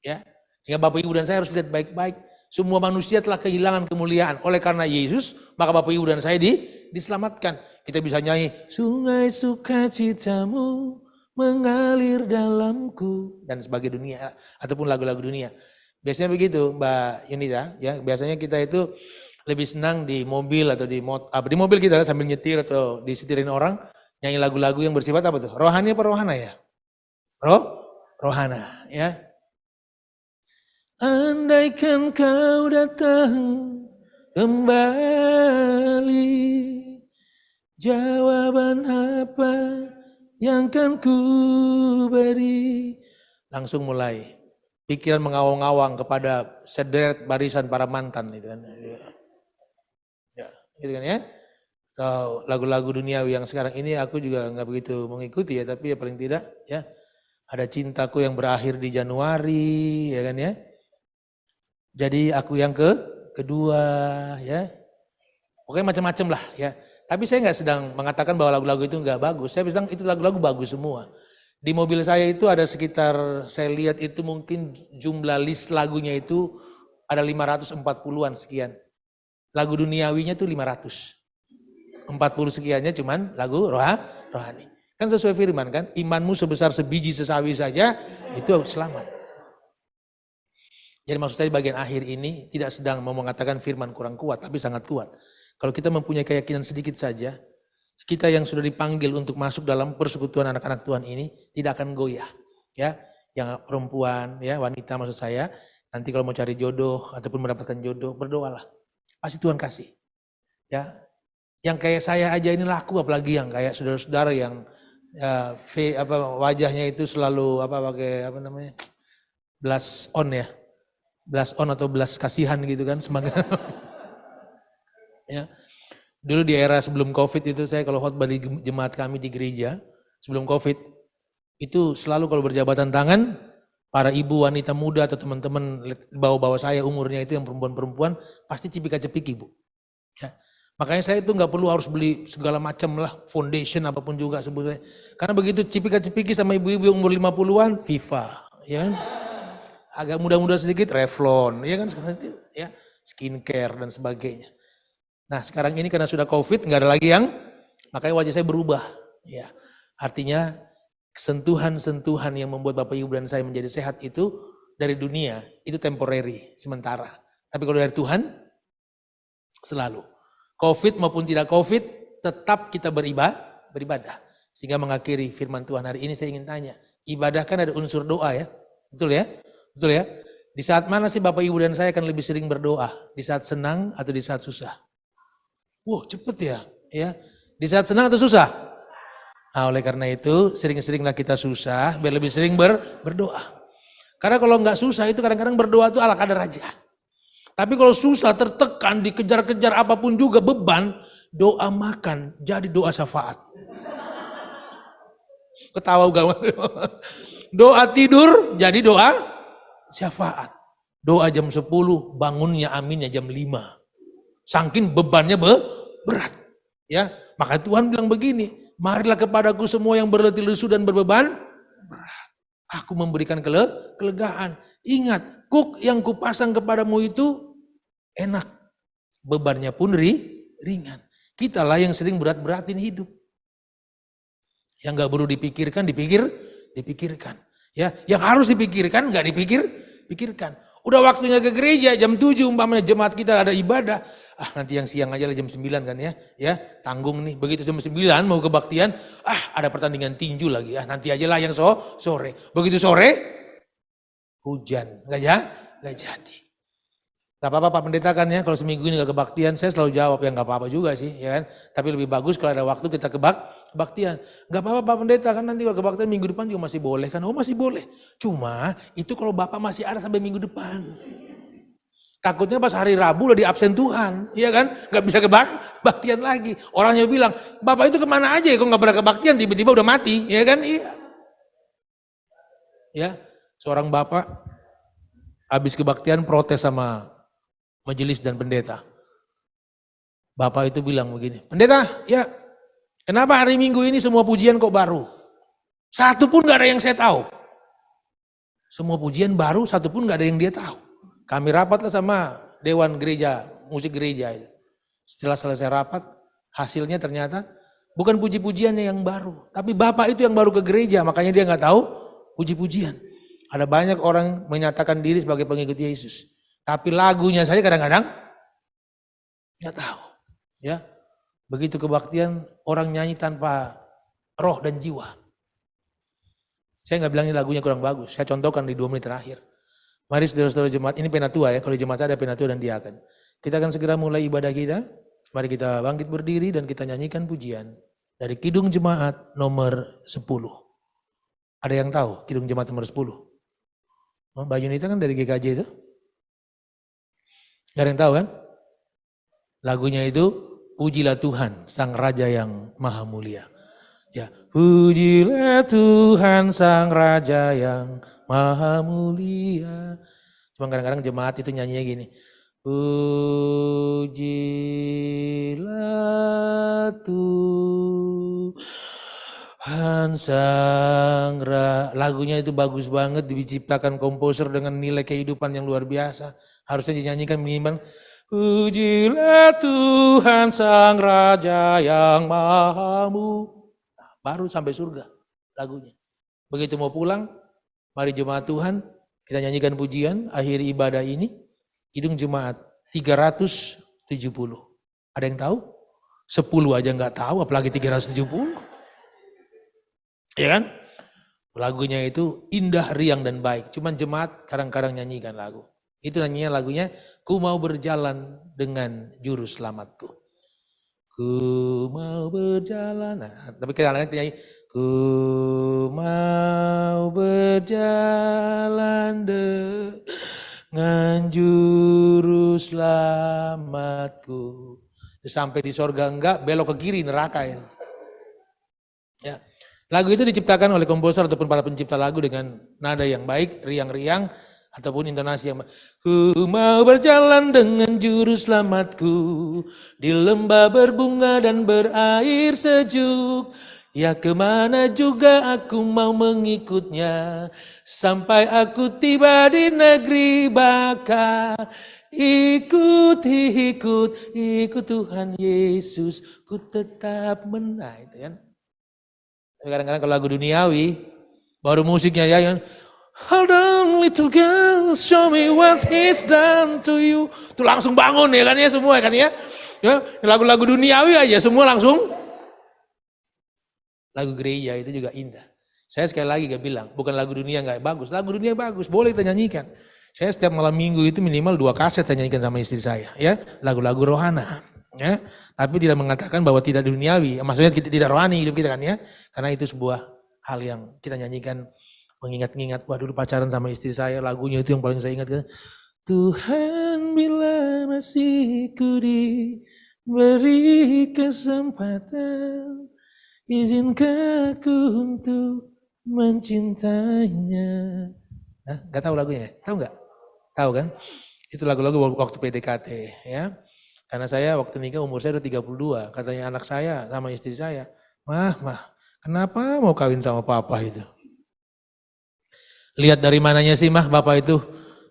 Speaker 4: Ya, sehingga Bapak Ibu dan saya harus lihat baik-baik. Semua manusia telah kehilangan kemuliaan. Oleh karena Yesus, maka Bapak Ibu dan saya diselamatkan. Kita bisa nyanyi, sungai sukacitamu mengalir dalamku, dan sebagai dunia, ataupun lagu-lagu dunia. Biasanya begitu Mbak Yunita, ya. Biasanya kita itu lebih senang di mobil atau di mobil kita sambil nyetir atau disetirin orang, nyanyi lagu-lagu yang bersifat apa tuh? Rohani apa rohana ya? Rohana, ya. Andaikan kau datang kembali, jawaban apa yang kan ku beri? Langsung mulai pikiran mengawang-awang kepada sederet barisan para mantan itu kan. Ya, gitu kan ya. Atau lagu-lagu duniawi yang sekarang ini aku juga nggak begitu mengikuti ya, tapi ya paling tidak ya ada cintaku yang berakhir di Januari, ya kan ya. Jadi aku yang kedua ya. Pokoknya macam-macam lah ya. Tapi saya nggak sedang mengatakan bahwa lagu-lagu itu nggak bagus. Saya bilang itu lagu-lagu bagus semua. Di mobil saya itu ada sekitar, saya lihat itu mungkin jumlah list lagunya itu ada 540-an sekian. Lagu duniawinya tuh 500. 40 sekiannya cuman lagu rohani. Kan sesuai firman kan, imanmu sebesar sebiji sesawi saja itu selamat. Jadi maksud saya di bagian akhir ini tidak sedang mau mengatakan firman kurang kuat, tapi sangat kuat. Kalau kita mempunyai keyakinan sedikit saja, kita yang sudah dipanggil untuk masuk dalam persekutuan anak-anak Tuhan ini tidak akan goyah. Ya, yang perempuan, ya wanita maksud saya, nanti kalau mau cari jodoh ataupun mendapatkan jodoh, berdoalah. Pasti Tuhan kasih. Ya, yang kayak saya aja ini laku, apalagi yang kayak saudara-saudara yang wajahnya itu selalu pakai blush on ya, blush on atau blush kasihan gitu kan, semangat. Ya, dulu di era sebelum COVID itu saya kalau khotbah di jemaat kami di gereja sebelum COVID itu selalu kalau berjabatan tangan para ibu wanita muda atau teman-teman bawa-bawa saya umurnya itu yang perempuan-perempuan pasti cipika-cepiki Bu. Ya. Makanya saya itu nggak perlu harus beli segala macam lah foundation apapun juga sebetulnya. Karena begitu cipika-cipiki sama ibu-ibu yang umur 50-an, Viva, ya kan? Agak muda-muda sedikit Revlon, ya kan sekarang itu, ya skincare dan sebagainya. Nah sekarang ini karena sudah COVID nggak ada lagi yang, makanya wajah saya berubah. Ya, artinya sentuhan-sentuhan yang membuat Bapak Ibu dan saya menjadi sehat itu dari dunia itu temporary, sementara. Tapi kalau dari Tuhan selalu. COVID maupun tidak COVID tetap kita beribadah. Sehingga mengakhiri firman Tuhan hari ini saya ingin tanya, ibadah kan ada unsur doa ya, betul ya? Betul ya? Di saat mana sih Bapak Ibu dan saya akan lebih sering berdoa? Di saat senang atau di saat susah? Wow cepet ya, ya. Di saat senang atau susah? Nah, oleh karena itu sering-seringlah kita susah biar lebih sering berdoa. Karena kalau nggak susah itu kadang-kadang berdoa itu ala kadar aja. Tapi kalau susah, tertekan, dikejar-kejar apapun juga beban, doa makan jadi doa syafaat. Ketawa gak? Doa tidur jadi doa syafaat. Doa jam 10, bangunnya aminnya jam 5. Saking bebannya berat. Ya, maka Tuhan bilang begini, marilah kepadaku semua yang berletih lesu dan berbeban berat. Aku memberikan kelegaan. Ingat, kuk yang kupasang kepadamu itu enak. Bebannya pun ringan. Kitalah yang sering berat-beratin hidup. Yang gak perlu dipikirkan, dipikirkan. Ya, yang harus dipikirkan, gak dipikirkan. Udah waktunya ke gereja, jam 7 umpamanya jemaat kita ada ibadah. Nanti yang siang aja lah jam 9 kan ya. Ya, tanggung nih. Begitu jam 9 mau kebaktian, ada pertandingan tinju lagi. Nanti aja lah yang sore. Begitu sore, hujan. Gak jadi. Gak apa-apa Pak Pendeta kan ya, kalau seminggu ini gak kebaktian, saya selalu jawab ya gak apa-apa juga sih, ya kan. Tapi lebih bagus kalau ada waktu kita kebaktian. Gak apa-apa Pak Pendeta kan nanti kalau kebaktian minggu depan juga masih boleh kan. Oh masih boleh, cuma itu kalau Bapak masih ada sampai minggu depan. Takutnya pas hari Rabu udah di absen Tuhan, ya kan. Gak bisa kebaktian lagi. Orangnya bilang, Bapak itu kemana aja ya, kok gak pernah kebaktian, tiba-tiba udah mati, ya kan. Iya. Ya, seorang Bapak habis kebaktian protes sama majelis dan pendeta. Bapak itu bilang begini, pendeta, ya kenapa hari Minggu ini semua pujian kok baru? Satu pun gak ada yang saya tahu. Semua pujian baru, satu pun gak ada yang dia tahu. Kami rapatlah sama Dewan Gereja, Musik Gereja. Setelah selesai rapat, hasilnya ternyata bukan puji-pujiannya yang baru. Tapi Bapak itu yang baru ke gereja, makanya dia gak tahu puji-pujian. Ada banyak orang menyatakan diri sebagai pengikut Yesus. Tapi lagunya saya kadang-kadang nggak tahu, ya. Begitu kebaktian orang nyanyi tanpa roh dan jiwa. Saya nggak bilang ini lagunya kurang bagus. Saya contohkan di 2 menit terakhir. Mari saudara-saudara jemaat, ini penatua ya. Kalau di jemaat ada penatua dan diakan. Kita akan segera mulai ibadah kita. Mari kita bangkit berdiri dan kita nyanyikan pujian dari Kidung Jemaat nomor 10. Ada yang tahu Kidung Jemaat nomor 10? Mbak Yunita kan dari GKJ itu. Gak ada yang tahu kan? Lagunya itu Pujilah Tuhan Sang Raja yang Maha Mulia. Ya, pujilah Tuhan Sang Raja yang Maha Mulia. Cuma kadang-kadang jemaat itu nyanyinya gini. Pujilah Tuhan Sang Raja. Lagunya itu bagus banget, diciptakan komposer dengan nilai kehidupan yang luar biasa. Harusnya dinyanyikan minimal, pujilah Tuhan Sang Raja yang Maha Mulia. Nah, baru sampai surga lagunya. Begitu mau pulang, mari jemaat Tuhan, kita nyanyikan pujian, akhiri ibadah ini. Kidung Jemaat 370. Ada yang tahu? 10 aja nggak tahu, apalagi 370. Ya kan? Lagunya itu indah, riang, dan baik. Cuman jemaat kadang-kadang nyanyikan lagu. Itu nyanyinya lagunya, ku mau berjalan dengan juru selamatku. Ku mau berjalan. Nah, tapi kadang-kadang kita nyanyi. Ku mau berjalan dengan juru selamatku. Sampai di sorga enggak, belok ke kiri neraka ya. Ya. Lagu itu diciptakan oleh komposer ataupun para pencipta lagu dengan nada yang baik, riang-riang, ataupun intonasi yang baik. Ku mau berjalan dengan juru selamatku di lembah berbunga dan berair sejuk. Ya kemana juga aku mau mengikutnya, sampai aku tiba di negeri baka. Ikut Tuhan Yesus, ku tetap menang. Itu kan. Tapi kadang-kadang kalau lagu duniawi, baru musiknya ya kan. Hold on little girl, show me what he's done to you. Itu langsung bangun ya kan ya semua kan ya. Ya, lagu-lagu duniawi aja semua langsung. Lagu gereja itu juga indah. Saya sekali lagi gak bilang, bukan lagu dunia gak bagus. Lagu dunia bagus, boleh kita nyanyikan. Saya setiap malam minggu itu minimal 2 kaset saya nyanyikan sama istri saya. Ya, lagu-lagu rohana. Ya, tapi tidak mengatakan bahwa tidak duniawi. Maksudnya kita tidak rohani hidup kita kan ya. Karena itu sebuah hal yang kita nyanyikan mengingat-ingat. Wah dulu pacaran sama istri saya, lagunya itu yang paling saya ingat. Tuhan bila masih ku diberi kesempatan, izinkan aku untuk mencintainya. Nah, gak tahu lagunya? Tahu nggak? Tahu kan? Itu lagu-lagu waktu PDKT ya. Karena saya waktu nikah umur saya udah 32. Katanya anak saya sama istri saya, Mah, kenapa mau kawin sama papa itu? Lihat dari mananya sih mah bapak itu?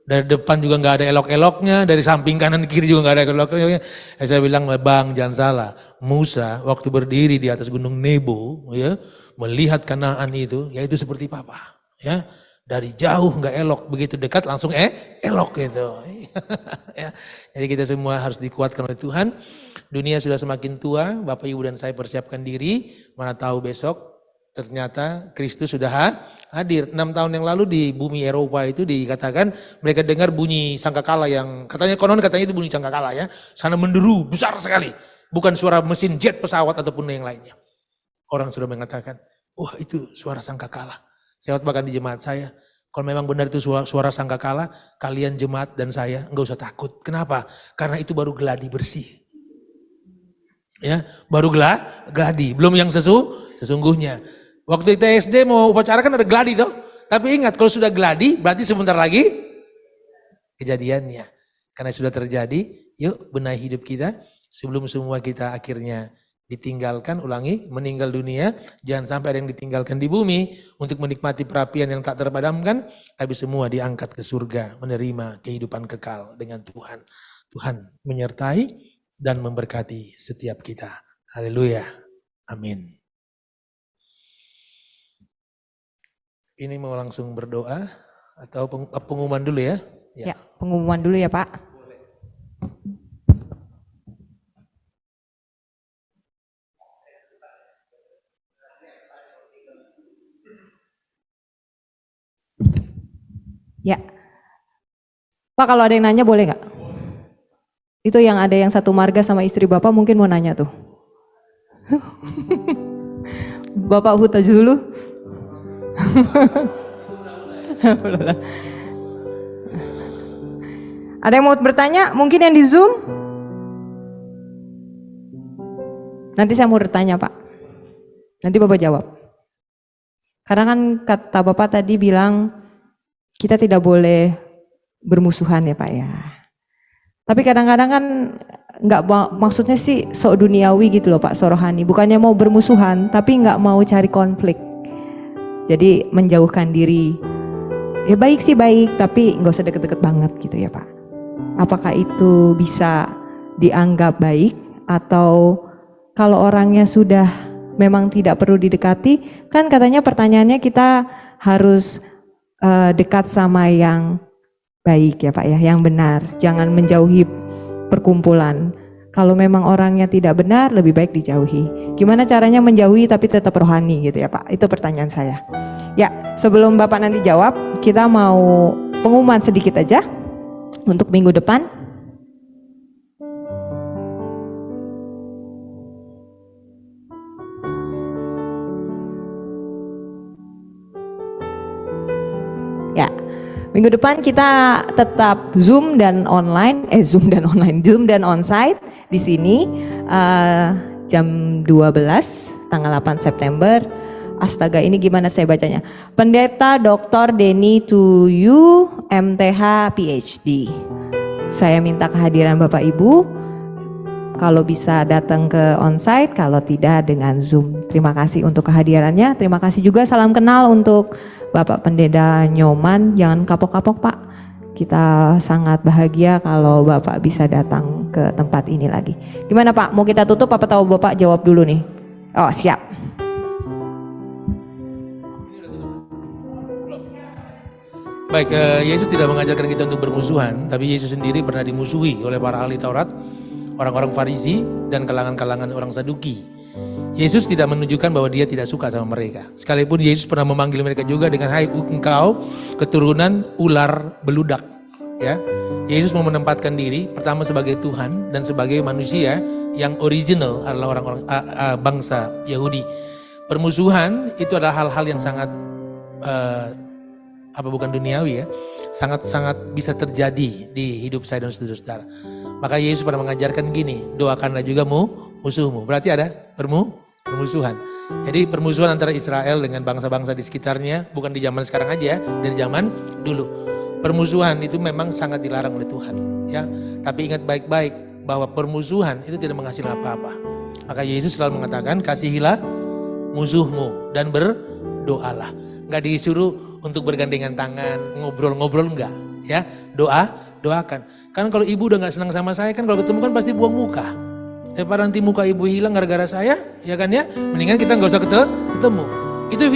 Speaker 4: Dari depan juga nggak ada elok-eloknya, dari samping kanan kiri juga nggak ada elok-eloknya. Saya bilang, Bang jangan salah, Musa waktu berdiri di atas gunung Nebo, ya, melihat Kanaan itu, ya itu seperti papa, ya, dari jauh nggak elok, begitu dekat langsung elok gitu. Ya, jadi kita semua harus dikuatkan oleh Tuhan. Dunia sudah semakin tua, Bapak Ibu dan saya persiapkan diri, mana tahu besok ternyata Kristus sudah hadir. 6 tahun yang lalu di bumi Eropa itu dikatakan mereka dengar bunyi sangkakala yang katanya itu bunyi sangkakala ya. Sana menderu besar sekali. Bukan suara mesin jet pesawat ataupun yang lainnya. Orang sudah mengatakan, wah itu suara sangkakala. Saya bahkan di jemaat saya, kalau memang benar itu suara sangkakala, kalian jemaat dan saya enggak usah takut. Kenapa? Karena itu baru geladi bersih. Ya, baru geladi, belum yang sesungguhnya. Waktu kita SD mau upacara kan ada geladi toh. Tapi ingat kalau sudah geladi berarti sebentar lagi kejadiannya. Karena sudah terjadi, yuk benahi hidup kita sebelum semua kita akhirnya ditinggalkan, ulangi, meninggal dunia. Jangan sampai ada yang ditinggalkan di bumi untuk menikmati perapian yang tak terpadamkan. Tapi semua diangkat ke surga, menerima kehidupan kekal dengan Tuhan. Tuhan menyertai dan memberkati setiap kita. Haleluya. Amin. Ini mau langsung berdoa atau pengumuman dulu ya?
Speaker 1: Ya, pengumuman dulu ya Pak. Ya. Pak kalau ada yang nanya boleh nggak? Itu yang ada yang satu marga sama istri Bapak mungkin mau nanya tuh. Bapak Huta dulu. Ada yang mau bertanya? Mungkin yang di Zoom? Nanti saya mau bertanya Pak. Nanti Bapak jawab. Karena kan kata Bapak tadi bilang kita tidak boleh bermusuhan ya Pak ya. Tapi kadang-kadang kan nggak maksudnya sih sok duniawi gitu loh Pak, sok rohani. Bukannya mau bermusuhan, tapi nggak mau cari konflik. Jadi menjauhkan diri. Ya baik sih baik, tapi nggak usah deket-deket banget gitu ya Pak. Apakah itu bisa dianggap baik atau kalau orangnya sudah memang tidak perlu didekati? Kan katanya pertanyaannya kita harus dekat sama yang baik ya Pak ya, yang benar. Jangan menjauhi perkumpulan. Kalau memang orangnya tidak benar, lebih baik dijauhi. Gimana caranya menjauhi tapi tetap rohani gitu ya Pak? Itu pertanyaan saya. Ya, sebelum Bapak nanti jawab, kita mau pengumuman sedikit aja untuk minggu depan. Minggu depan kita tetap Zoom dan Zoom dan onsite di sini jam 12 tanggal 8 September. Astaga, ini gimana saya bacanya? Pendeta Dr. Denny Tuyu MTH PhD. Saya minta kehadiran Bapak Ibu. Kalau bisa datang ke onsite, kalau tidak dengan Zoom. Terima kasih untuk kehadirannya. Terima kasih juga salam kenal untuk Bapak Pendeta Nyoman. Jangan kapok-kapok Pak. Kita sangat bahagia kalau Bapak bisa datang ke tempat ini lagi. Gimana Pak? Mau kita tutup apa tahu Bapak jawab dulu nih? Oh siap.
Speaker 4: Baik, Yesus tidak mengajarkan kita untuk bermusuhan, tapi Yesus sendiri pernah dimusuhi oleh para ahli Taurat, orang-orang Farisi, dan kalangan-kalangan orang Saduki. Yesus tidak menunjukkan bahwa dia tidak suka sama mereka. Sekalipun Yesus pernah memanggil mereka juga dengan hai engkau keturunan ular beludak. Ya, Yesus mau menempatkan diri pertama sebagai Tuhan dan sebagai manusia yang original adalah orang-orang bangsa Yahudi. Permusuhan itu adalah hal-hal yang sangat bukan duniawi ya, sangat-sangat bisa terjadi di hidup saya dan saudara-saudara. Maka Yesus pernah mengajarkan gini, doakanlah juga musuhmu. Berarti ada permusuhan. Jadi permusuhan antara Israel dengan bangsa-bangsa di sekitarnya bukan di zaman sekarang aja, dari zaman dulu. Permusuhan itu memang sangat dilarang oleh Tuhan, ya. Tapi ingat baik-baik bahwa permusuhan itu tidak menghasilkan apa-apa. Maka Yesus selalu mengatakan, kasihilah musuhmu dan berdoalah. Enggak disuruh untuk bergandengan tangan, ngobrol-ngobrol enggak, ya. Doakan. Kan kalau ibu udah nggak senang sama saya kan kalau ketemu kan pasti buang muka. Daripada nanti muka ibu hilang gara-gara saya, ya kan ya. Mendingan kita nggak usah ketemu.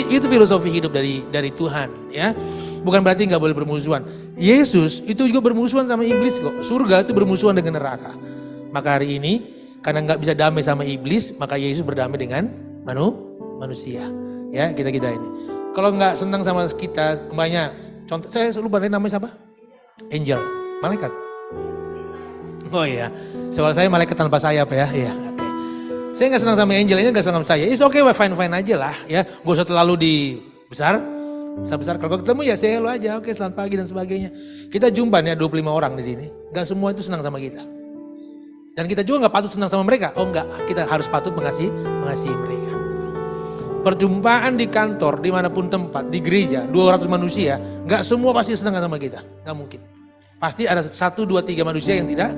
Speaker 4: Itu filosofi hidup dari Tuhan, ya. Bukan berarti nggak boleh bermusuhan. Yesus itu juga bermusuhan sama iblis kok. Surga itu bermusuhan dengan neraka. Maka hari ini karena nggak bisa damai sama iblis, maka Yesus berdamai dengan manusia. Ya kita ini. Kalau nggak senang sama kita, umpamanya, contoh saya lupa namanya siapa? Angel, malaikat. Oh iya, soal saya malaikat tanpa sayap ya. Iya, oke. Saya nggak senang sama Angel, ini nggak senang sama saya. It's okay, fine aja lah ya. Gak usah terlalu besar. Kalau ketemu ya say hello aja, oke selamat pagi dan sebagainya. Kita jumpa nih 25 orang di sini, nggak semua itu senang sama kita. Dan kita juga nggak patut senang sama mereka. Oh enggak, kita harus patut mengasihi mereka. Perjumpaan di kantor, dimanapun tempat, di gereja, 200 manusia, nggak semua pasti senang sama kita, nggak mungkin. Pasti ada 1, 2, 3 manusia yang tidak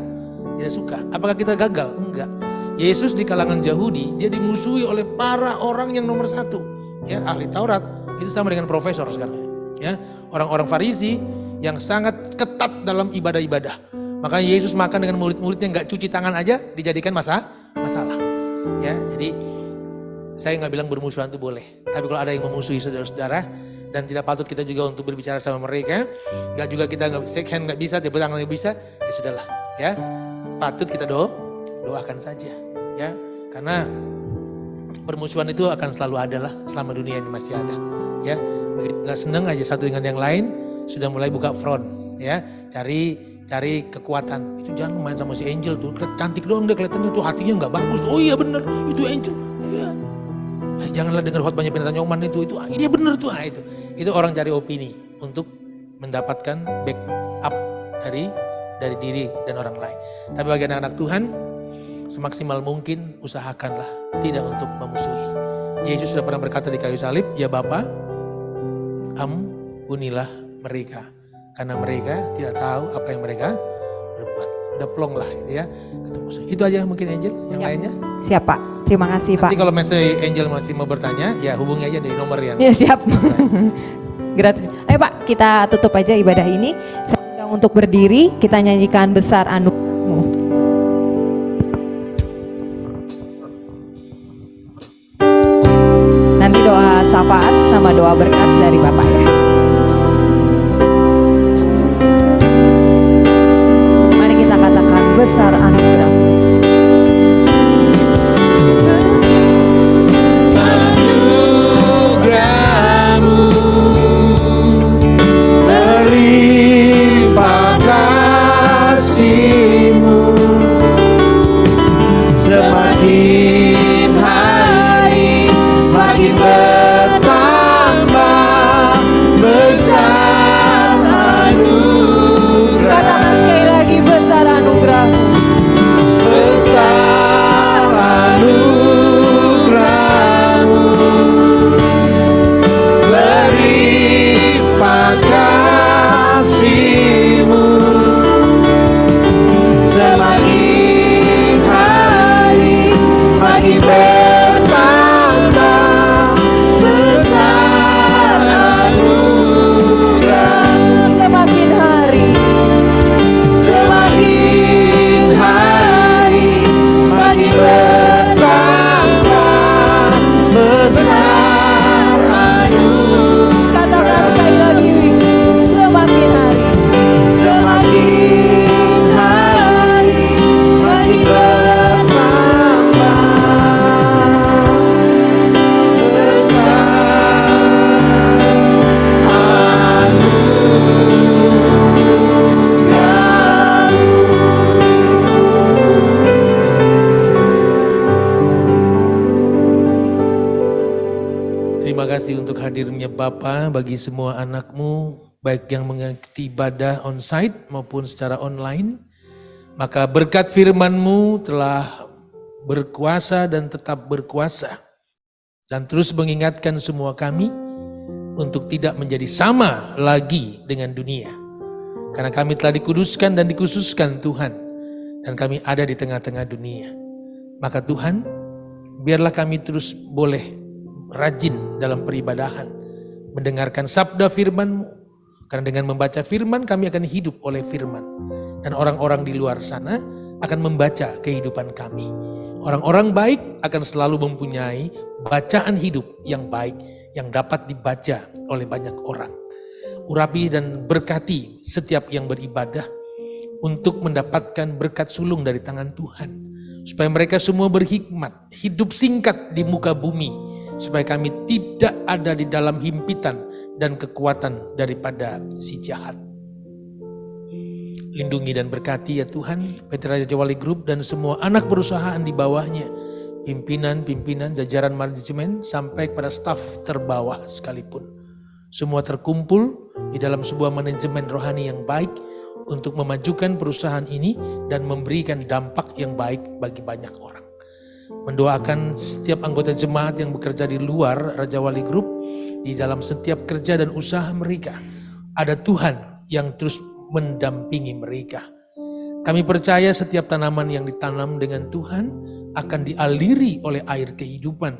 Speaker 4: suka. Apakah kita gagal? Enggak. Yesus di kalangan Yahudi, dia dimusuhi oleh para orang yang nomor 1. Ya, ahli Taurat, itu sama dengan profesor sekarang. Ya, orang-orang Farisi yang sangat ketat dalam ibadah-ibadah. Makanya Yesus makan dengan murid-muridnya nggak cuci tangan aja dijadikan masalah. Ya, jadi saya nggak bilang bermusuhan itu boleh. Tapi kalau ada yang memusuhi saudara-saudara dan tidak patut kita juga untuk berbicara sama mereka, nggak juga kita nggak shake hand nggak bisa, tepuk tangan nggak bisa, ya sudahlah. Ya, patut kita doakan saja. Ya, karena permusuhan itu akan selalu ada lah selama dunia ini masih ada. Ya, nggak seneng aja satu dengan yang lain, sudah mulai buka front. Ya, cari kekuatan. Itu jangan main sama si Angel tuh, cantik doang dia kelihatannya tuh, hatinya nggak bagus. Oh iya bener, itu Angel. Iya. Janganlah dengar khotbahnya Pendeta Nyoman itu iya bener tuh. Itu orang cari opini untuk mendapatkan back up dari diri dan orang lain. Tapi bagi anak-anak Tuhan, semaksimal mungkin usahakanlah tidak untuk memusuhi. Yesus sudah pernah berkata di kayu salib, ya Bapa, ampunilah mereka, karena mereka tidak tahu apa yang mereka berbuat. Udah plong lah gitu ya. Itu aja mungkin Angel, yang lainnya.
Speaker 1: Siap Pak, terima kasih Pak.
Speaker 4: Nanti kalau misalnya Angel masih mau bertanya, ya hubungi aja dari nomor yang.
Speaker 1: Ya siap. Gratis. Ayo Pak, kita tutup aja ibadah ini. Saya undang untuk berdiri, kita nyanyikan besar anugerahmu. Nanti doa syafaat sama doa berkat dari Bapak ya. Mari kita katakan besar anugerahmu.
Speaker 3: Berlimpah kasih-Mu, semakin hari semakin bertambah
Speaker 4: hadirnya Bapa bagi semua anak-Mu, baik yang mengikuti ibadah on-site maupun secara online. Maka berkat firman-Mu telah berkuasa dan tetap berkuasa. Dan terus mengingatkan semua kami untuk tidak menjadi sama lagi dengan dunia. Karena kami telah dikuduskan dan dikhususkan Tuhan. Dan kami ada di tengah-tengah dunia. Maka Tuhan, biarlah kami terus boleh rajin dalam peribadahan. Mendengarkan sabda firman-Mu. Karena dengan membaca firman kami akan hidup oleh firman. Dan orang-orang di luar sana akan membaca kehidupan kami. Orang-orang baik akan selalu mempunyai bacaan hidup yang baik. Yang dapat dibaca oleh banyak orang. Urapi dan berkati setiap yang beribadah untuk mendapatkan berkat sulung dari tangan Tuhan. Supaya mereka semua berhikmat, hidup singkat di muka bumi. Supaya kami tidak ada di dalam himpitan dan kekuatan daripada si jahat. Lindungi dan berkati ya Tuhan PT Raja Wali Group dan semua anak perusahaan di bawahnya. Pimpinan, jajaran manajemen sampai kepada staf terbawah sekalipun. Semua terkumpul di dalam sebuah manajemen rohani yang baik untuk memajukan perusahaan ini dan memberikan dampak yang baik bagi banyak orang. Mendoakan setiap anggota jemaat yang bekerja di luar Raja Wali Group, di dalam setiap kerja dan usaha mereka, ada Tuhan yang terus mendampingi mereka. Kami percaya setiap tanaman yang ditanam dengan Tuhan akan dialiri oleh air kehidupan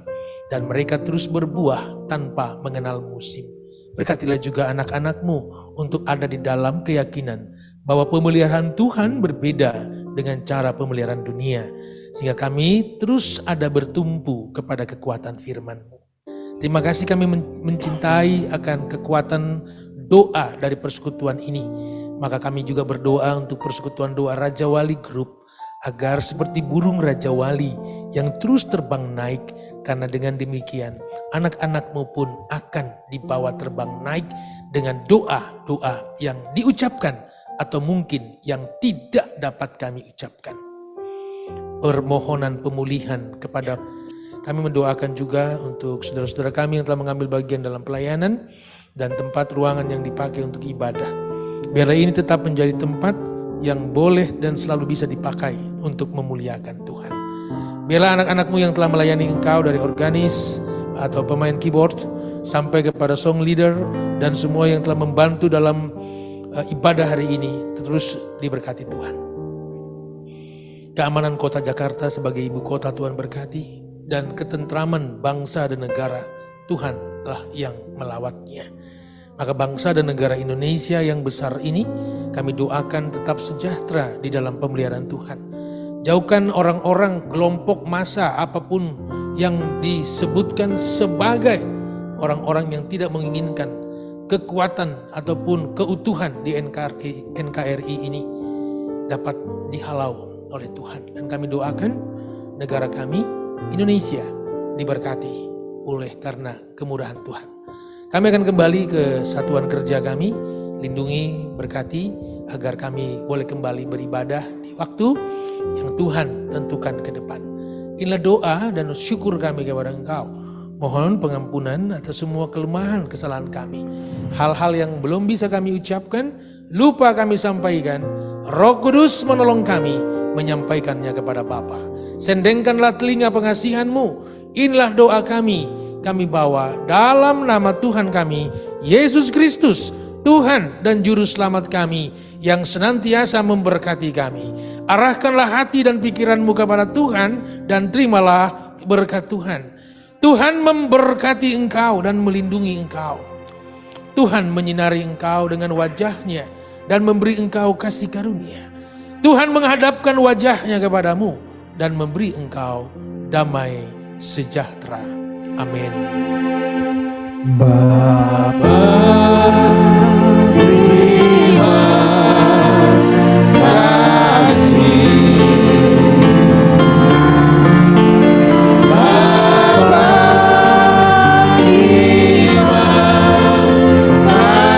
Speaker 4: dan mereka terus berbuah tanpa mengenal musim. Berkatilah juga anak-anak-Mu untuk ada di dalam keyakinan bahwa pemeliharaan Tuhan berbeda dengan cara pemeliharaan dunia. Sehingga kami terus ada bertumpu kepada kekuatan firman-Mu. Terima kasih kami mencintai akan kekuatan doa dari persekutuan ini. Maka kami juga berdoa untuk persekutuan doa Raja Wali Group. Agar seperti burung Raja Wali yang terus terbang naik. Karena dengan demikian anak-anak-Mu pun akan dibawa terbang naik dengan doa-doa yang diucapkan atau mungkin yang tidak dapat kami ucapkan. Permohonan pemulihan kepada kami mendoakan juga untuk saudara-saudara kami yang telah mengambil bagian dalam pelayanan dan tempat ruangan yang dipakai untuk ibadah. Biarlah ini tetap menjadi tempat yang boleh dan selalu bisa dipakai untuk memuliakan Tuhan. Biarlah anak-anak-Mu yang telah melayani Engkau dari organis atau pemain keyboard sampai kepada song leader dan semua yang telah membantu dalam ibadah hari ini terus diberkati Tuhan. Keamanan kota Jakarta sebagai ibu kota Tuhan berkati dan ketentraman bangsa dan negara Tuhanlah yang melawatnya. Maka bangsa dan negara Indonesia yang besar ini kami doakan tetap sejahtera di dalam pemeliharaan Tuhan. Jauhkan orang-orang kelompok massa apapun yang disebutkan sebagai orang-orang yang tidak menginginkan kekuatan ataupun keutuhan di NKRI ini dapat dihalau oleh Tuhan. Dan kami doakan negara kami Indonesia diberkati oleh karena kemurahan Tuhan. Kami akan kembali ke satuan kerja kami, lindungi, berkati agar kami boleh kembali beribadah di waktu yang Tuhan tentukan ke depan. Inilah doa dan syukur kami kepada Engkau. Mohon pengampunan atas semua kelemahan kesalahan kami. Hal-hal yang belum bisa kami ucapkan, lupa kami sampaikan. Roh Kudus menolong kami menyampaikannya kepada Bapa. Sendengkanlah telinga pengasihan-Mu. Inilah doa kami bawa dalam nama Tuhan kami, Yesus Kristus, Tuhan dan Juru Selamat kami, yang senantiasa memberkati kami. Arahkanlah hati dan pikiran-Mu kepada Tuhan, dan terimalah berkat Tuhan. Tuhan memberkati engkau dan melindungi engkau. Tuhan menyinari engkau dengan wajah-Nya, dan memberi engkau kasih karunia. Tuhan menghadapkan wajah-Nya kepadamu, dan memberi engkau damai sejahtera. Amin.
Speaker 3: Bapa, terima kasih. Bapa, terima kasih.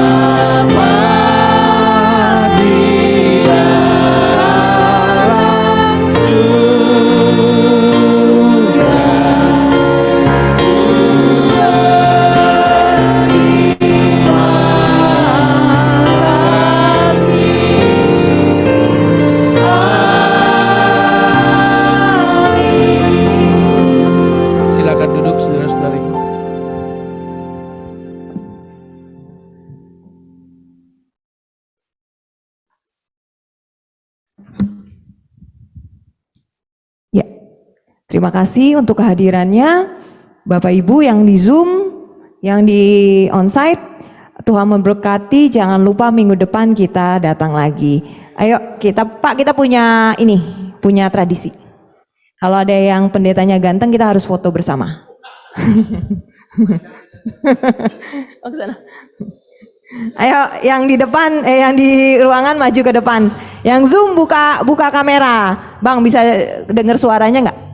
Speaker 3: Bapa di dalam surga.
Speaker 1: Terima kasih untuk kehadirannya Bapak Ibu yang di Zoom, yang di onsite. Tuhan memberkati. Jangan lupa minggu depan kita datang lagi. Ayo kita punya punya tradisi. Kalau ada yang pendetanya ganteng, kita harus foto bersama. Oh, sana. Ayo yang di depan, yang di ruangan maju ke depan. Yang Zoom buka kamera. Bang, bisa dengar suaranya nggak?